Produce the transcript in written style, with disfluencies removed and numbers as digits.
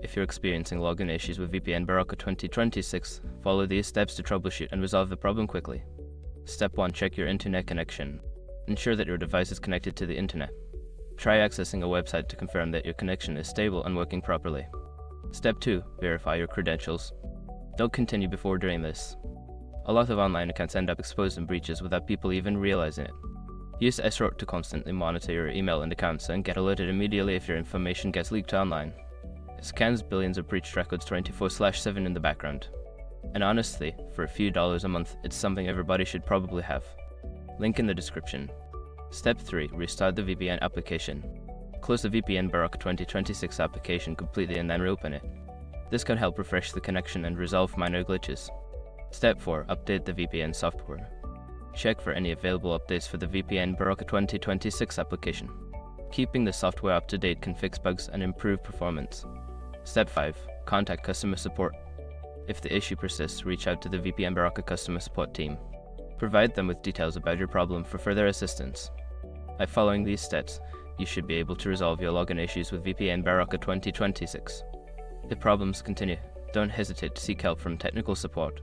If you're experiencing login issues with VPN Baraka 2026, follow these steps to troubleshoot and resolve the problem quickly. Step 1. Check your internet connection. Ensure that your device is connected to the internet. Try accessing a website to confirm that your connection is stable and working properly. Step 2. Verify your credentials. Don't continue before doing this. A lot of online accounts end up exposed in breaches without people even realizing it. Use SROT to constantly monitor your email and accounts and get alerted immediately if your information gets leaked online. It scans billions of breached records 24/7 in the background. And honestly, for a few dollars a month, it's something everybody should probably have. Link in the description. Step 3. Restart the VPN application. Close the VPN Baraka 2026 application completely and then reopen it. This can help refresh the connection and resolve minor glitches. Step 4. Update the VPN software. Check for any available updates for the VPN Baraka 2026 application. Keeping the software up to date can fix bugs and improve performance. Step 5. Contact customer support. If the issue persists, reach out to the VPN Baraka customer support team. Provide them with details about your problem for further assistance. By following these steps, you should be able to resolve your login issues with VPN Baraka 2026. If problems continue, don't hesitate to seek help from technical support.